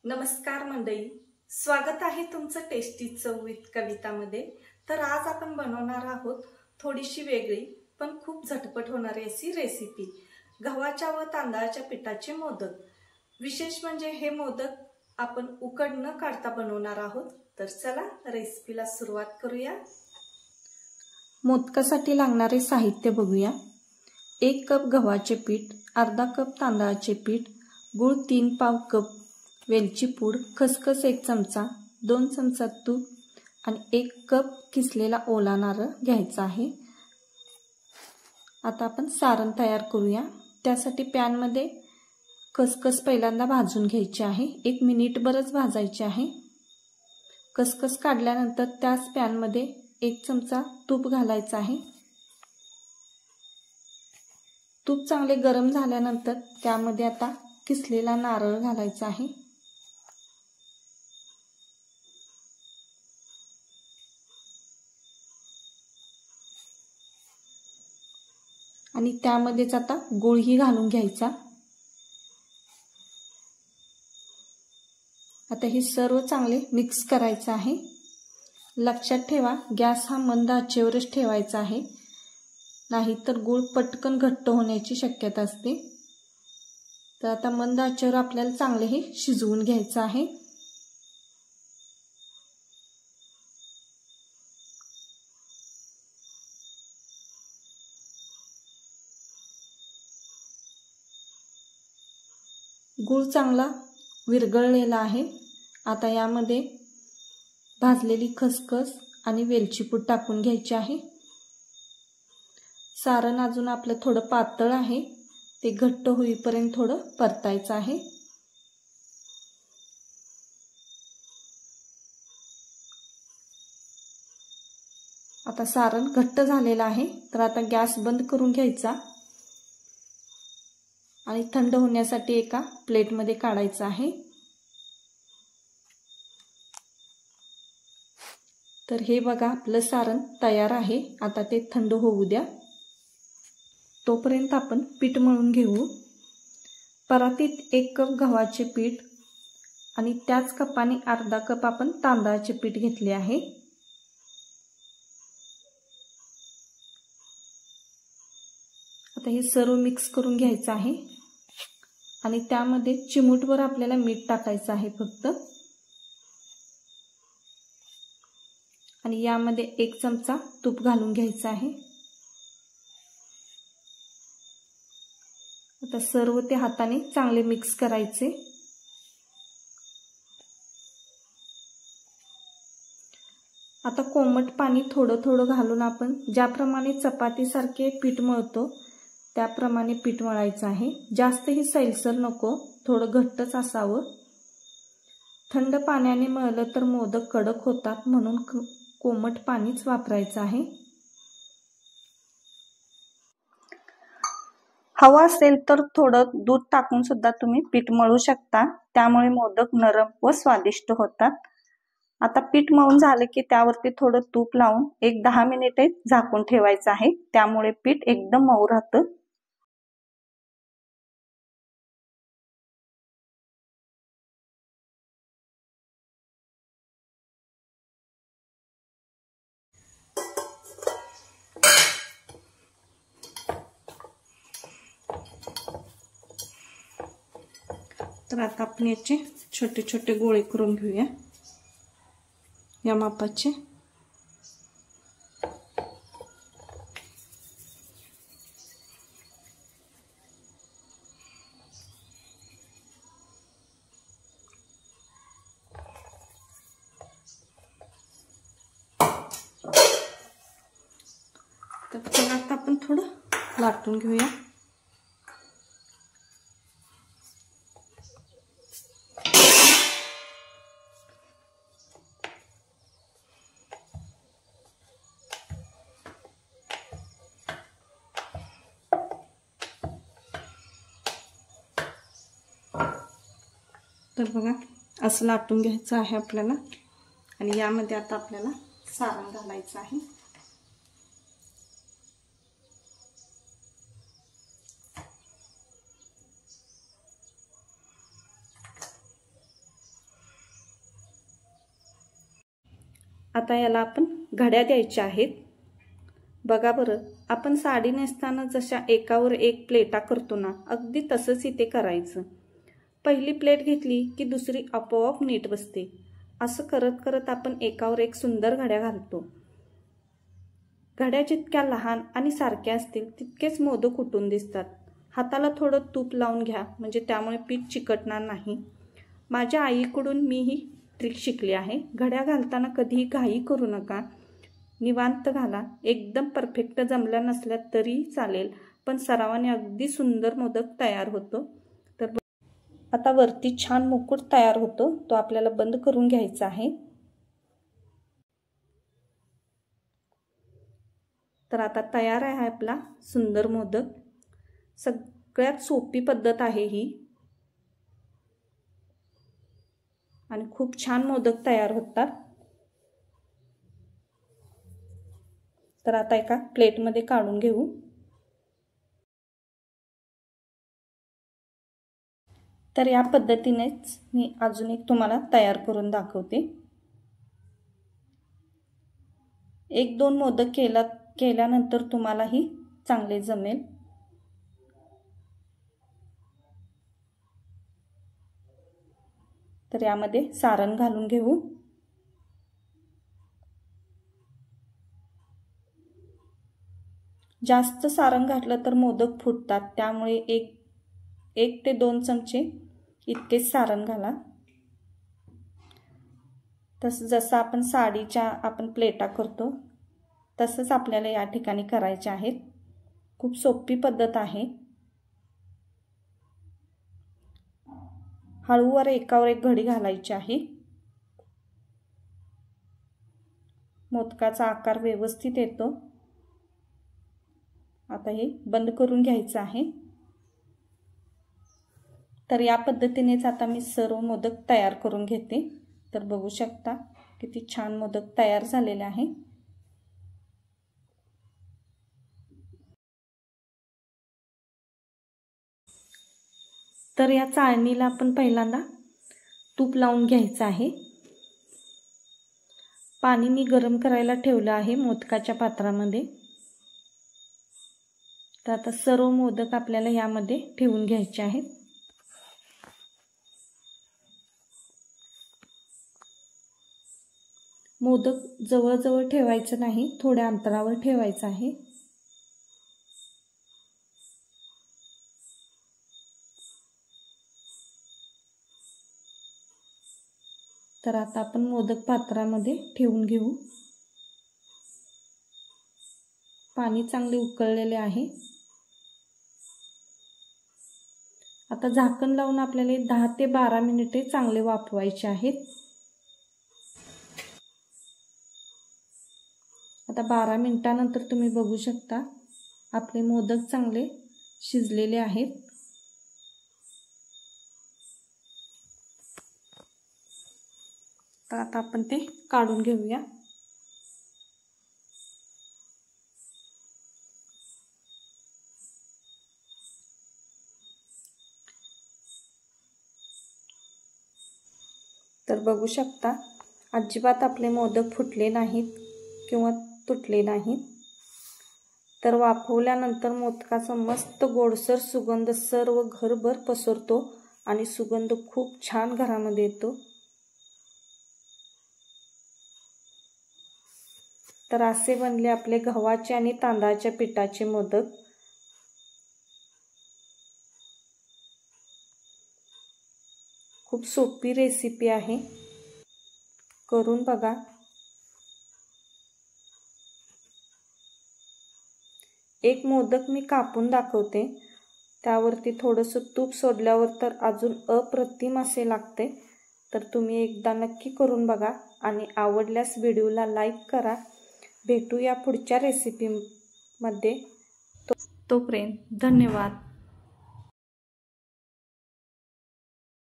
नमस्कार मंडळी, स्वागत आहे तुमचं टेस्टी चव विथ कवितामध्ये। तर आज आपण बनवणार आहोत थोडीशी वेगळी पण खूप झटपट होणारी अशी रेसिपी, गव्हाच्या व तांदळाच्या पिठाचे मोदक। विशेष म्हणजे हे मोदक आपण उकड न काढता बनवणार आहोत। तर चला रेसिपीला सुरुवात करूया। मोदकासाठी लागणारे साहित्य बघूया। 1 कप गव्हाचे पीठ, अर्धा कप तांदळाचे पीठ, गूळ 3 पाव कप, वेलची पूड, खसखस 1 चमचा, 2 चमचा तूप आणि 1 कप किसलेला ओला नारळ घ्यायचा आहे। आता आपण सारण तयार करूया। त्यासाठी पॅन मध्ये खसखस पहिल्यांदा भाजून घ्यायची आहे। 1 मिनिटभरच भाजायची आहे। खसखस काढल्यानंतर त्याच पॅन मध्ये 1 चमचा तूप घालायचं आहे। तूप चांगले गरम झाल्यानंतर त्यामध्ये आता किसलेला नारळ घालायचा आहे। आणि त्यामध्येच आता गूळही घालून घ्यायचा। आता हे सर्व चांगले मिक्स करायचं आहे। लक्षात ठेवा, गॅस हा मंद आचेवरच ठेवायचा आहे, नाहीतर गूळ पटकन घट्ट होण्याची शक्यता असते। तर आता मंद आचेवर आपल्याला चांगले हे शिजवून घ्यायचं आहे। गूळ चांगला विरघळलेला आहे। आता यामध्ये भाजलेली खसखस आणि वेलची पूड टाकून घ्यायची आहे। सारण अजून आपलं थोडं पातळ आहे, ते घट्ट होईपर्यंत थोडं परतायचं आहे। आता सारण घट्ट झालेलं आहे, तर आता गॅस बंद करून घ्यायचा आणि थंड होण्यासाठी एका प्लेटमध्ये काढायचं आहे। तर हे बघा, आपलं सारण तयार आहे। आता ते थंड होऊ द्या, तोपर्यंत आपण पीठ मळून घेऊ। परातीत 1 कप गव्हाचे पीठ आणि त्याच कपाने अर्धा कप आपण तांदळाचे पीठ घेतले आहे। आता हे सर्व मिक्स करून घ्यायचं आहे आणि त्यामध्ये चिमूटभर आपल्याला मीठ टाकायचं आहे फक्त। आणि यामध्ये 1 चमचा तूप घालून घ्यायचं आहे। आता सर्व ते हाताने चांगले मिक्स करायचे। आता कोमट पाणी थोडं थोडं घालून आपण ज्याप्रमाणे चपातीसारखे पीठ मळतो त्याप्रमाणे पीठ मळायचं आहे। जास्तही सैलसर नको, थोडं घट्टच असावं। थंड पाण्याने मळलं तर मोदक कडक होतात, म्हणून कोमट पाणीच वापरायचं आहे। हवं असेल तर थोडं दूध टाकून सुद्धा तुम्ही पीठ मळू शकता, त्यामुळे मोदक नरम व स्वादिष्ट होतात। आता पीठ मळून झालं की त्यावरती थोडं तूप लावून 10 मिनिटे झाकून ठेवायचं आहे, त्यामुळे पीठ एकदम मऊ राहतं। तर आता आपण याचे छोटे छोटे गोळे करून घेऊया, या मापाचे। तर आता आपण थोडं लाटून घेऊया। तर बघा, असं लाटून घ्यायचं आहे आपल्याला आणि यामध्ये आता आपल्याला सारण घालायचं आहे। आता याला आपण घड्या द्यायच्या आहेत। बघा बरं, आपण साडी नेसताना जशा एकावर एक प्लेटा करतो ना, अगदी तसंच इथे करायचं। पहिली प्लेट घेतली की दुसरी आपोआप नीट बसते। असं करत करत आपण एकावर एक सुंदर घड्या घालतो। घड्या जितक्या लहान आणि सारख्या असतील तितकेच मोदक उठून दिसतात। हाताला थोडं तूप लावून घ्या, म्हणजे त्यामुळे पीठ चिकटणार नाही। माझ्या आईकडून मी ही ट्रिक शिकली आहे। घड्या घालताना कधीही घाई करू नका, निवांत घाला। एकदम परफेक्ट जमल्या नसल्या तरी चालेल, पण सरावाने अगदी सुंदर मोदक तयार होतो। तर आता वरती छान मुकुट तयार होतो, तो आपल्याला बंद करून घ्यायचा आहे। तर आता तयार आहे आपला सुंदर मोदक। सगळ्यात सोपी पद्धत आहे ही आणि खूप छान मोदक तयार होतात। तर आता एका प्लेटमध्ये काढून घेऊ। तर या पद्धतीनेच मी अजून एक तुम्हाला तयार करून दाखवते। एक दोन मोदक केल्यानंतर तुम्हालाही चांगले जमेल। तर यामध्ये सारण घालून घेऊ। जास्त सारण घातलं तर मोदक फुटतात, त्यामुळे एक ते 2 चमचे इतकेच सारण घाला। जसं आपण साडीच्या आपण प्लेटा करतो तसंच आपल्याला या ठिकाणी करायचे आहेत। खूप सोपी पद्धत आहे। हळूवार एकावर एक घडी घालायची आहे। मोदकाचा आकार व्यवस्थित येतो। आता हे बंद करून घ्यायचं आहे। तर या पद्धतीनेच आता मी सर्व मोदक तयार करून घेते। तर बघू शकता किती छान मोदक तयार झालेले आहे। तर या चाळणीला आपण पहिल्यांदा तूप लावून घ्यायचं आहे। पाणी मी गरम करायला ठेवलं आहे मोदकाच्या पात्रामध्ये। तर आता सर्व मोदक आपल्याला यामध्ये ठेवून घ्यायचे आहेत। मोदक जवळ ठेवायचं नाही, थोड्या अंतरावर ठेवायचं आहे। तर आता आपण मोदक पात्रामध्ये ठेवून घेऊ। पाणी चांगले उकळलेले आहे। आता झाकण लावून आपल्याला 10 ते 12 मिनिटे चांगले वाफवायचे आहेत। आता 12 मिनिटांनंतर तुम्ही बघू शकता आपले मोदक चांगले शिजलेले आहेत। तर आता आपण ते काढून घेऊया। तर बघू शकता अजिबात आपले मोदक फुटले नाहीत किंवा तुटले नाहीत। तर वाफवल्यानंतर मोदकाचा मस्त गोडसर सुगंध सर्व घरभर पसरतो आणि सुगंध खूप छान घरामध्ये येतो। तर असे बनले आपले गव्हाचे आणि तांदळाच्या पिठाचे मोदक। खूप सोपी रेसिपी आहे, करून बघा। एक मोदक मी कापून दाखवते, त्यावरती थोडंसं तूप सोडल्यावर तर अजून अप्रतिम असे लागते। तर तुम्ही एकदा नक्की करून बघा आणि आवडल्यास व्हिडिओला लाईक करा। भेटूया पुढच्या रेसिपीमध्ये। तोपर्यंत धन्यवाद।